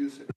use it.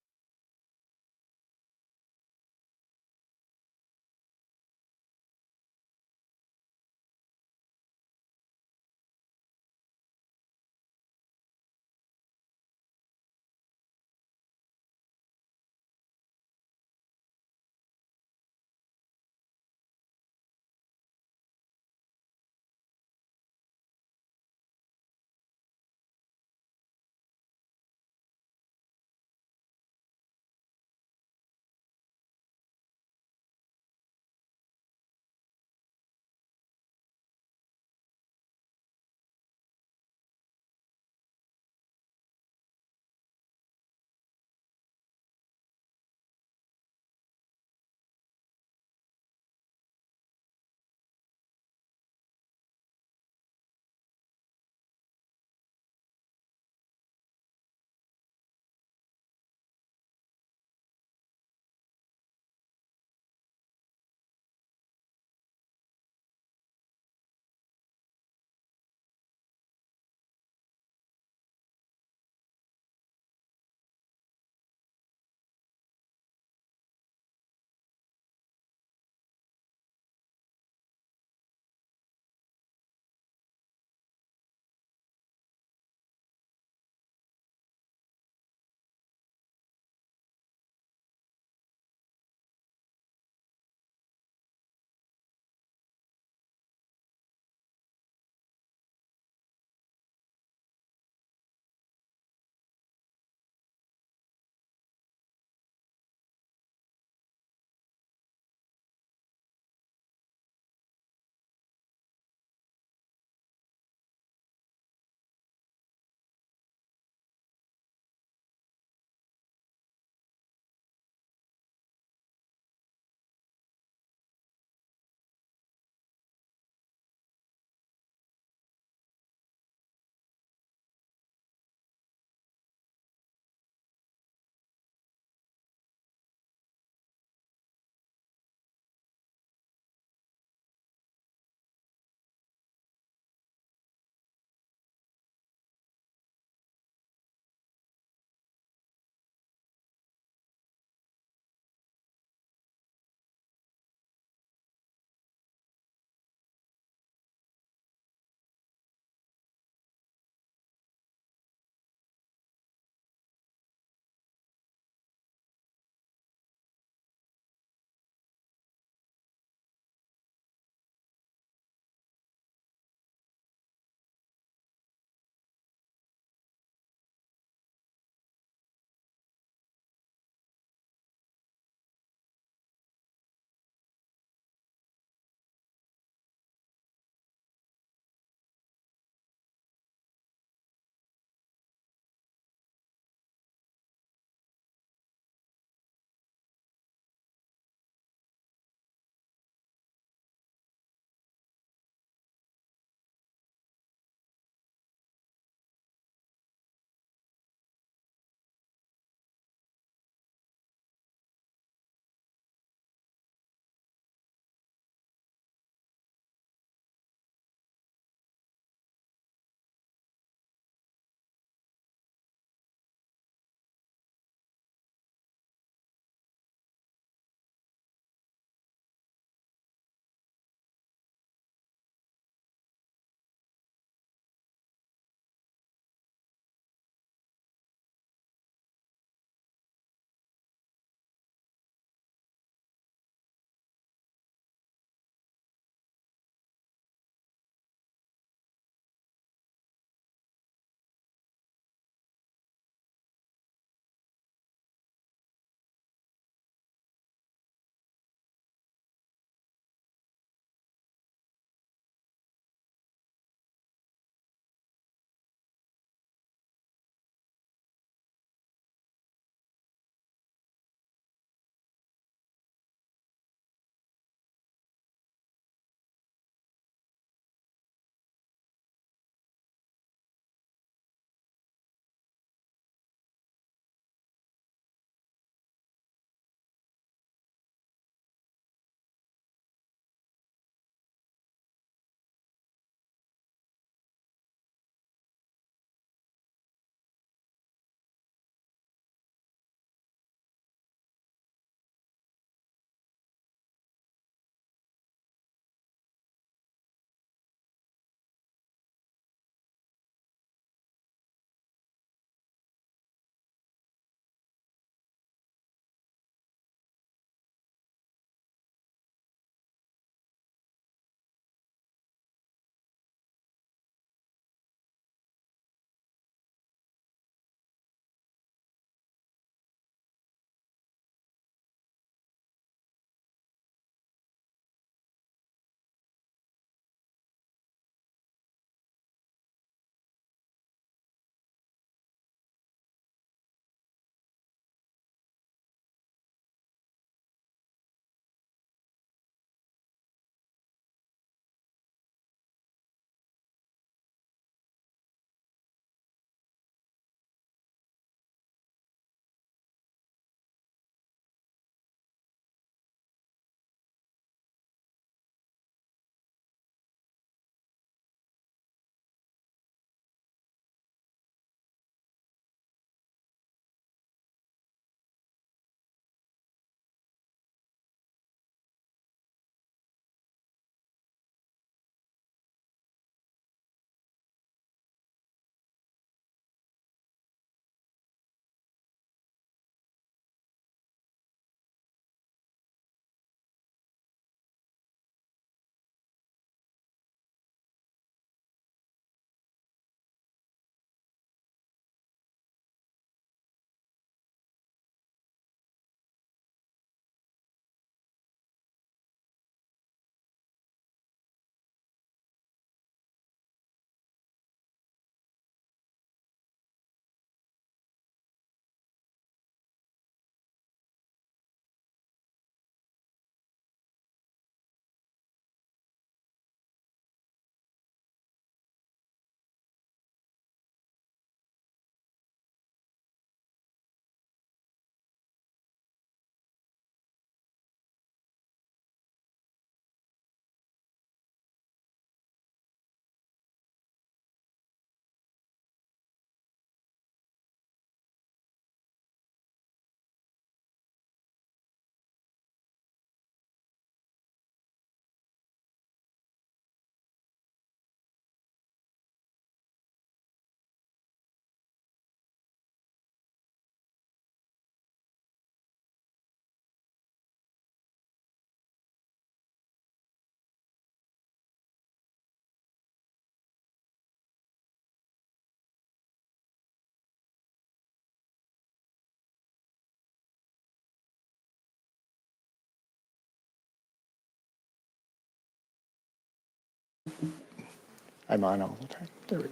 I'm on all the time. There we go.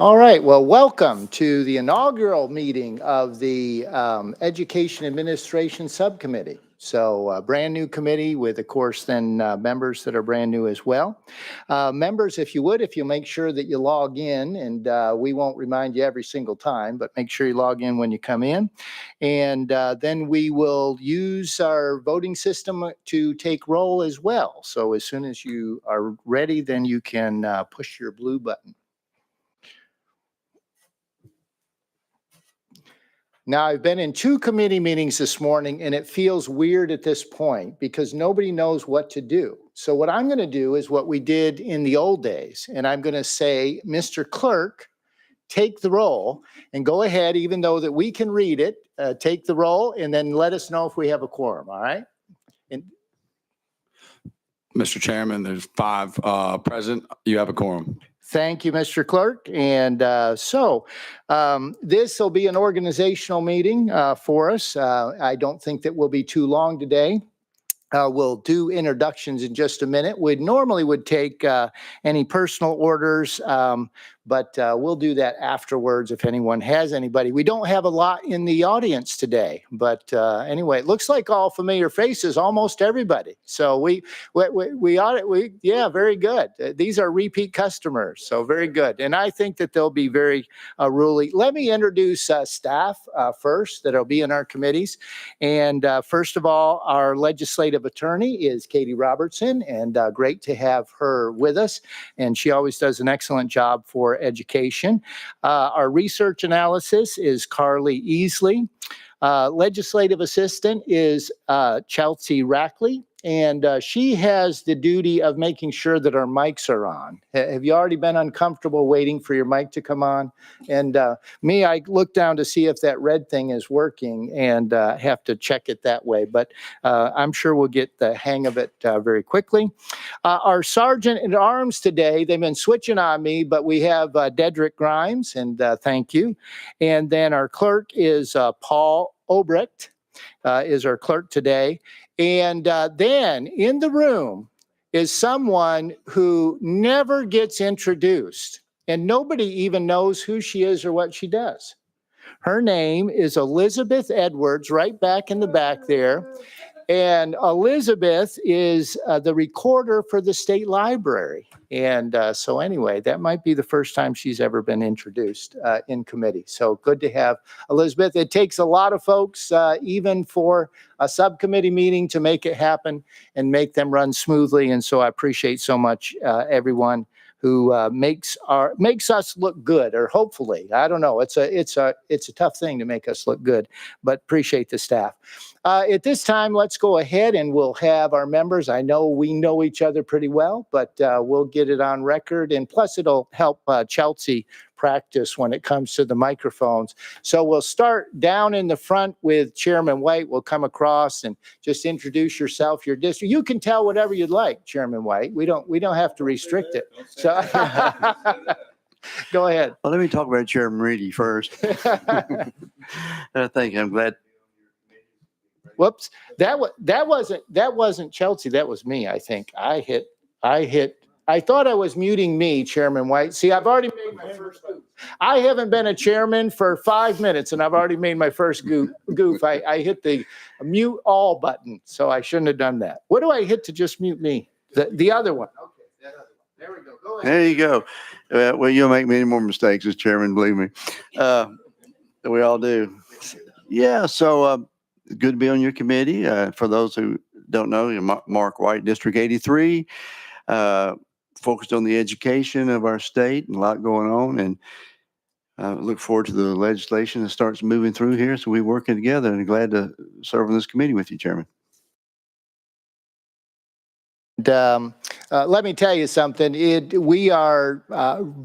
All right, well, welcome to the inaugural meeting of the Education Administration Subcommittee. So a brand new committee with, of course, then members that are brand new as well. Members, if you would, if you'll make sure that you log in, and we won't remind you every single time, but make sure you log in when you come in. And then we will use our voting system to take roll as well. So as soon as you are ready, then you can push your blue button. Now, I've been in 2 committee meetings this morning, and it feels weird at this point because nobody knows what to do. So what I'm going to do is what we did in the old days, and I'm going to say, Mr. Clerk, take the roll and go ahead, even though that we can read it, take the roll, and then let us know if we have a quorum, all right? And Mr. Chairman, there's 5 present. You have a quorum. thank you, Mr. Clerk. And this will be an organizational meeting for us. I don't think that will be too long today. We'll do introductions in just a minute. We normally would take any personal orders, but we'll do that afterwards if anyone has anybody. We don't have a lot in the audience today, but anyway, it looks like all familiar faces, almost everybody. So yeah, very good. These are repeat customers, so very good. And I think that they'll be very ruly. Let me introduce staff first that'll be in our committees. And first of all, our legislative attorney is Katie Robertson, and great to have her with us. And she always does an excellent job for education. Our research analysis is Carly Easley. Legislative assistant is Chelsea Rackley. And she has the duty of making sure that our mics are on. Have you already been uncomfortable waiting for your mic to come on? And me, I look down to see if that red thing is working and have to check it that way. But I'm sure we'll get the hang of it very quickly. Our sergeant at arms today, they've been switching on me, but we have Dedrick Grimes, and thank you. And then our clerk is Paul Obrecht, is our clerk today. And then in the room is someone who never gets introduced, and nobody even knows who she is or what she does. Her name is Elizabeth Edwards, right back in the back there. And Elizabeth is the recorder for the state library. And so anyway, that might be the first time she's ever been introduced in committee. So good to have Elizabeth. It takes a lot of folks, even for a subcommittee meeting, to make it happen and make them run smoothly. And so I appreciate so much everyone who makes us look good, or hopefully, I don't know. It's a tough thing to make us look good, but appreciate the staff. At this time, let's go ahead and we'll have our members. I know we know each other pretty well, but we'll get it on record. And plus, it'll help Chelsea practice when it comes to the microphones. So we'll start down in the front with Chairman White. We'll come across and just introduce yourself, your district. You can tell whatever you'd like, Chairman White. We don't have to restrict it. So go ahead. Well, let me talk about Chairman Reedy first. Thank you. I'm glad. Whoops, that wasn't Chelsea. That was me. I think I hit. I thought I was muting me, Chairman White. See, I've already made my first goof. I haven't been a chairman for 5 minutes, and I've already made my first goof. I hit the mute all button, so I shouldn't have done that. What do I hit to just mute me? The other one. Okay, that other one. There we go. Go ahead. There you go. Well, you'll make many more mistakes as chairman, believe me. We all do. Yeah, so good to be on your committee. For those who don't know, Mark White, District 83. Focused on the education of our state, and a lot going on, and look forward to the legislation that starts moving through here. So we're working together, and glad to serve on this committee with you, Chairman. Let me tell you something. We are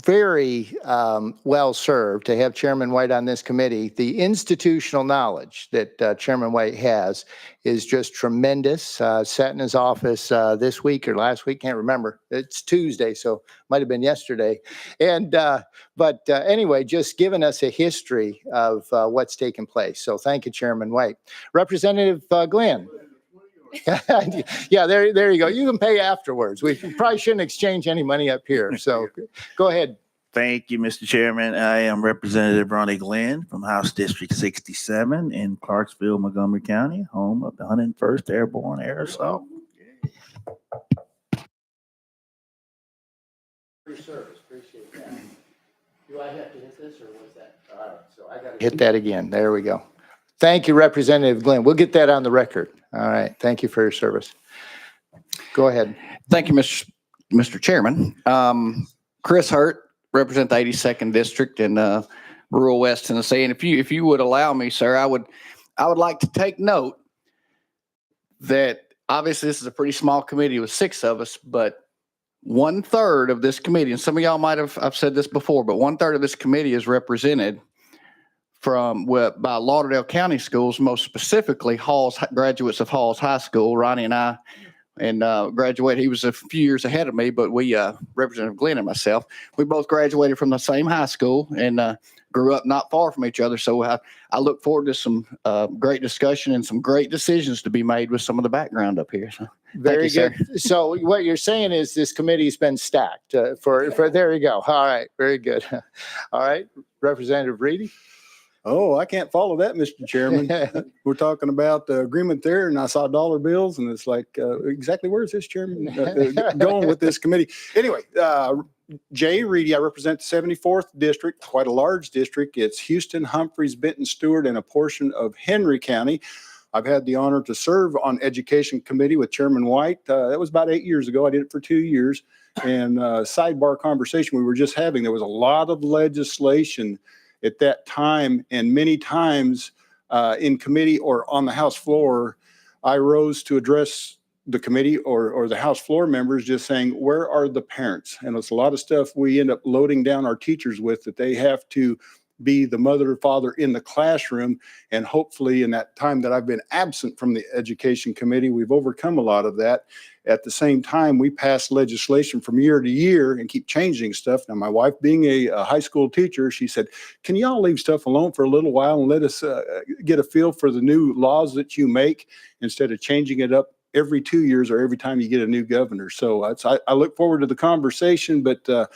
very well served to have Chairman White on this committee. The institutional knowledge that Chairman White has is just tremendous. Sat in his office this week or last week, can't remember. It's Tuesday, so might have been yesterday. And but anyway, just giving us a history of what's taken place. So thank you, Chairman White. Representative Glenn. Yeah, there you go. You can pay afterwards. We probably shouldn't exchange any money up here. So go ahead. Thank you, Mr. Chairman. I am Representative Ronnie Glenn from House District 67 in Clarksville, Montgomery County, home of the 101st Airborne Air Assault. Your service, appreciate that. Do I have to hit this or was that? All right, so I got to hit that again. There we go. Thank you, Representative Glenn. We'll get that on the record. All right, thank you for your service. Go ahead. Thank you, Mr. Chairman. Chris Hurt, represent the 82nd District in rural West Tennessee. And if you would allow me, sir, I would like to take note that obviously this is a pretty small committee with 6 of us, but 1/3 of this committee, and some of y'all might have, I've said this before, but 1/3 of this committee is represented by Lauderdale County Schools, most specifically graduates of Halls High School. Ronnie and I graduated. He was a few years ahead of me, but we, Representative Glenn and myself, we both graduated from the same high school and grew up not far from each other. So I look forward to some great discussion and some great decisions to be made with some of the background up here. So Very you, good. So what you're saying is this committee's been stacked for there you go. All right, very good. All right, Representative Reedy. Oh, I can't follow that, Mr. Chairman. We're talking about the agreement there, and I saw dollar bills, and it's like, exactly where is this, Chairman, going with this committee? Anyway, Jay Reedy, I represent the 74th District, quite a large district. It's Houston, Humphreys, Benton, Stewart, and a portion of Henry County. I've had the honor to serve on Education Committee with Chairman White. That was about 8 years ago. I did it for 2 years. And sidebar conversation we were just having, there was a lot of legislation at that time, and many times in committee or on the House floor, I rose to address the committee or the House floor members, just saying, where are the parents? And it's a lot of stuff we end up loading down our teachers with, that they have to be the mother or father in the classroom. And hopefully in that time that I've been absent from the Education Committee, we've overcome a lot of that. At the same time, we pass legislation from year to year and keep changing stuff. Now, my wife being a high school teacher, she said, can y'all leave stuff alone for a little while and let us get a feel for the new laws that you make instead of changing it up every 2 years or every time you get a new governor. So I look forward to the conversation, but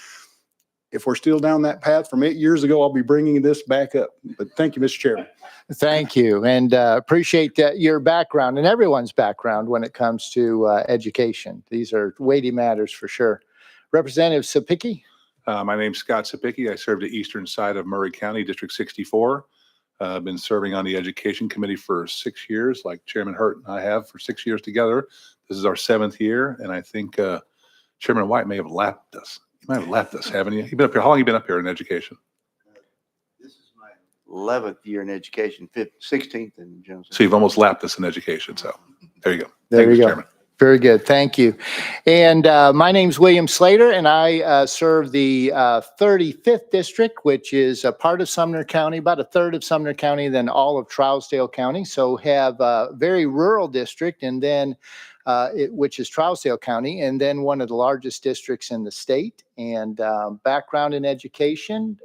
if we're still down that path from 8 years ago, I'll be bringing this back up. But thank you, Mr. Chairman. Thank you, and appreciate your background and everyone's background when it comes to education. These are weighty matters for sure. Representative Sapicki. My name's Scott Sapicki. I serve the eastern side of Murray County, District 64. I've been serving on the Education Committee for 6 years, like Chairman Hurt and I have for 6 years together. This is our 7th year, and I think Chairman White may have lapped us. You might have left us, haven't you? You've been up here. How long have you been up here in education? This is my 11th year in education, 16th in Johnson. So you've almost lapped us in education. So there you go. There Thank you you, go. Chairman. Very good. Thank you. And my name's William Slater, and I serve the 35th District, which is a part of Sumner County, about a third of Sumner County, then all of Trousdale County. So have a very rural district, and then which is Trousdale County, and then one of the largest districts in the state. And background in education,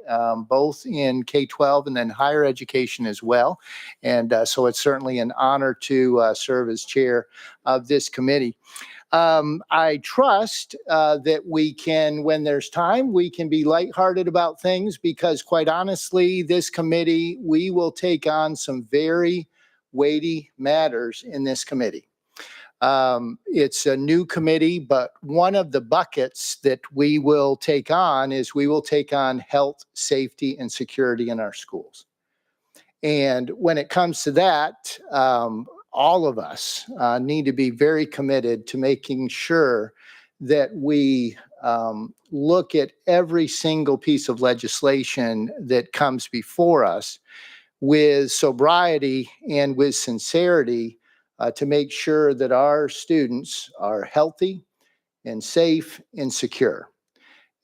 both in K-12 and then higher education as well. And so it's certainly an honor to serve as chair of this committee. I trust that we can, when there's time, we can be lighthearted about things, because quite honestly, this committee, we will take on some very weighty matters in this committee. It's a new committee, but one of the buckets that we will take on is we will take on health, safety, and security in our schools. And when it comes to that, all of us need to be very committed to making sure that we look at every single piece of legislation that comes before us with sobriety and with sincerity, to make sure that our students are healthy and safe and secure.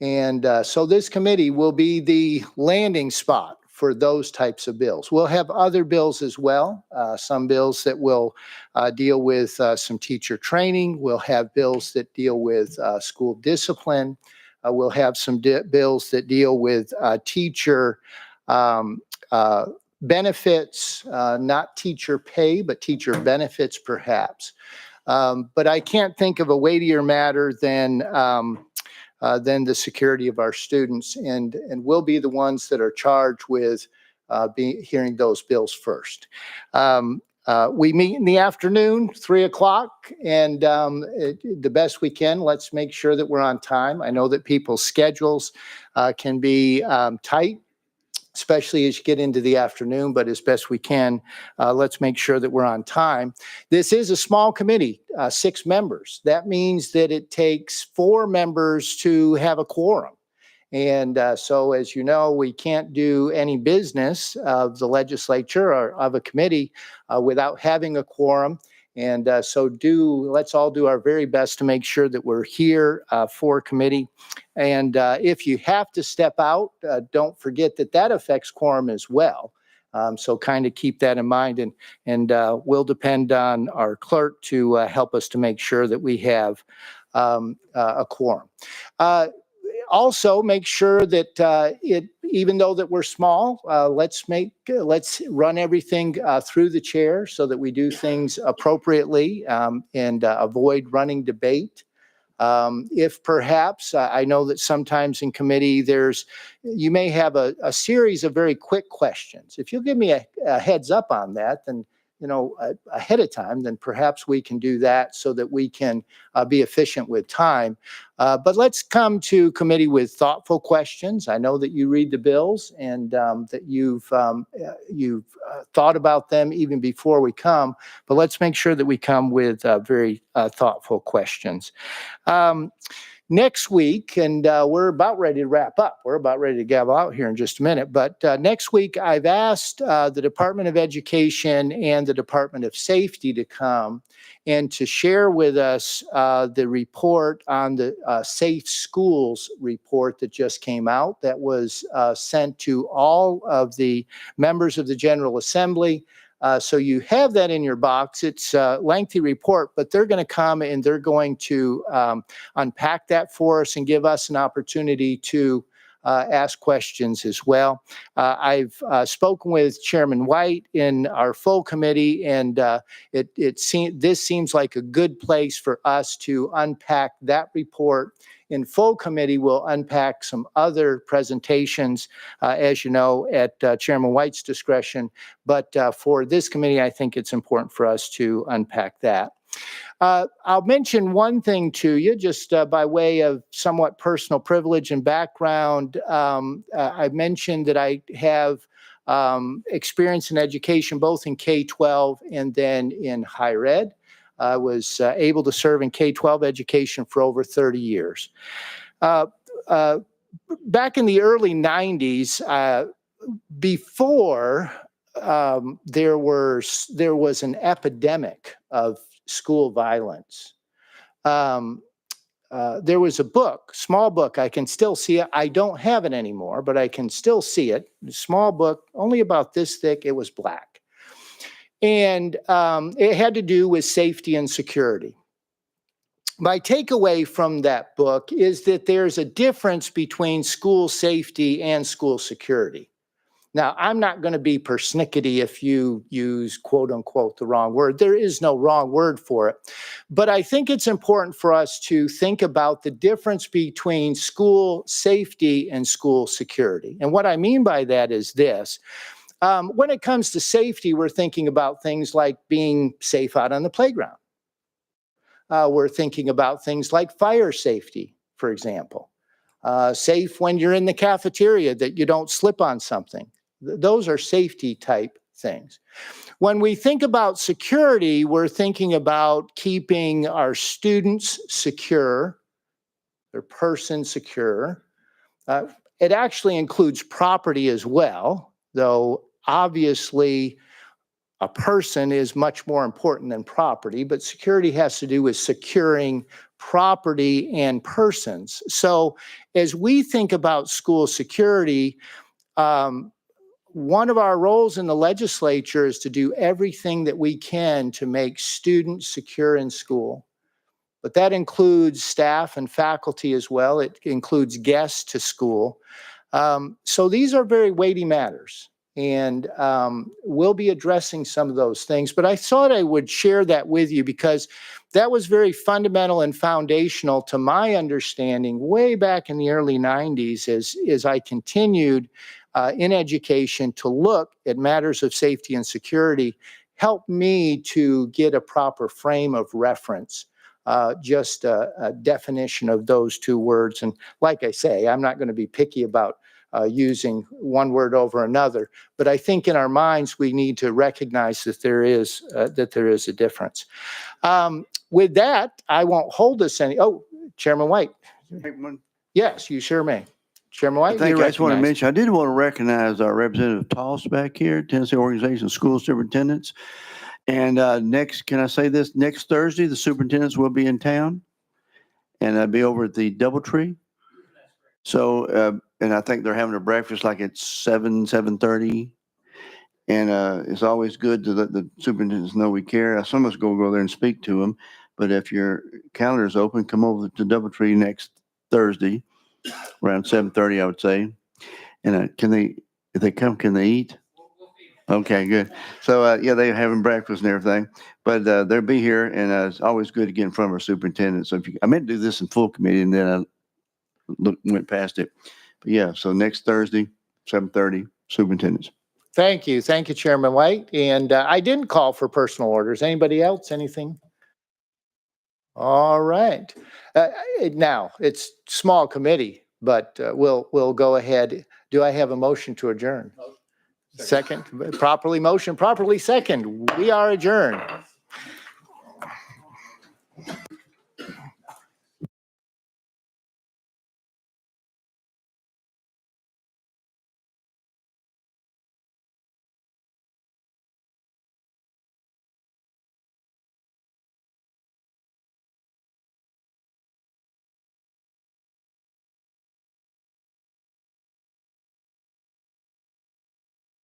And so this committee will be the landing spot for those types of bills. We'll have other bills as well, some bills that will deal with some teacher training. We'll have bills that deal with school discipline. We'll have some bills that deal with teacher benefits, not teacher pay, but teacher benefits perhaps. But I can't think of a weightier matter than the security of our students, and we'll be the ones that are charged with hearing those bills first. We meet in the afternoon, 3 o'clock, and the best we can. Let's make sure that we're on time. I know that people's schedules can be tight, especially as you get into the afternoon, but as best we can, let's make sure that we're on time. This is a small committee, 6 members. That means that it takes 4 members to have a quorum. And so, as you know, we can't do any business of the legislature or of a committee without having a quorum. And so let's all do our very best to make sure that we're here for committee. And if you have to step out, don't forget that that affects quorum as well. So kind of keep that in mind, and we'll depend on our clerk to help us to make sure that we have a quorum. Also, make sure that even though that we're small, let's run everything through the chair so that we do things appropriately and avoid running debate. If perhaps, I know that sometimes in committee you may have a series of very quick questions. If you'll give me a heads up on that, then ahead of time, then perhaps we can do that so that we can be efficient with time. But let's come to committee with thoughtful questions. I know that you read the bills and that you've thought about them even before we come, but let's make sure that we come with very thoughtful questions. Next week, and we're about ready to wrap up. We're about ready to gavel out here in just a minute. But next week, I've asked the Department of Education and the Department of Safety to come and to share with us the report on the Safe Schools report that just came out, that was sent to all of the members of the General Assembly. So you have that in your box. It's a lengthy report, but they're going to come and they're going to unpack that for us and give us an opportunity to ask questions as well. I've spoken with Chairman White in our full committee, and this seems like a good place for us to unpack that report. In full committee, we'll unpack some other presentations, as you know, at Chairman White's discretion. But for this committee, I think it's important for us to unpack that. I'll mention one thing to you, just by way of somewhat personal privilege and background. I mentioned that I have experience in education, both in K-12 and then in higher ed. I was able to serve in K-12 education for over 30 years. Back in the early 90s, before there was an epidemic of school violence, there was a book, small book. I can still see it. I don't have it anymore, but I can still see it. A small book, only about this thick. It was black. And it had to do with safety and security. My takeaway from that book is that there's a difference between school safety and school security. Now, I'm not going to be persnickety if you use, quote unquote, the wrong word. There is no wrong word for it. But I think it's important for us to think about the difference between school safety and school security. And what I mean by that is this. When it comes to safety, we're thinking about things like being safe out on the playground. We're thinking about things like fire safety, for example. Safe when you're in the cafeteria, that you don't slip on something. Those are safety type things. When we think about security, we're thinking about keeping our students secure, their person secure. It actually includes property as well, though obviously a person is much more important than property, but security has to do with securing property and persons. So as we think about school security, one of our roles in the legislature is to do everything that we can to make students secure in school. But that includes staff and faculty as well. It includes guests to school. So these are very weighty matters. And we'll be addressing some of those things. But I thought I would share that with you because that was very fundamental and foundational to my understanding way back in the early 90s as I continued in education to look at matters of safety and security, helped me to get a proper frame of reference. Just a definition of those two words. And like I say, I'm not going to be picky about using one word over another, but I think in our minds we need to recognize that there is a difference. With that, I won't hold us any. Oh, Chairman White. Yes, you sure may. Chairman White, I you're just want to recognized. mention, I did want to recognize our Representative Toss back here, Tennessee Organization of School Superintendents. And next, can I say this? Next Thursday, the superintendents will be in town, and I'll be over at the Doubletree. So, and I think they're having a breakfast like at 7:30. And it's always good to let the superintendents know we care. Some of us go there and speak to them. But if your calendar is open, come over to Doubletree next Thursday around 7:30, I would say. And if they come, can they eat? Okay, good. So, yeah, they're having breakfast and everything. But they'll be here, and it's always good to get in front of our superintendent. So I meant to do this in full committee, and then I went past it. But yeah, so next Thursday, 7:30, superintendents. Thank you. Thank you, Chairman White. And I didn't call for personal orders. Anybody else? Anything? All right. Now, it's small committee, but we'll go ahead. Do I have a motion to adjourn? Second. Properly motion, properly second. We are adjourned.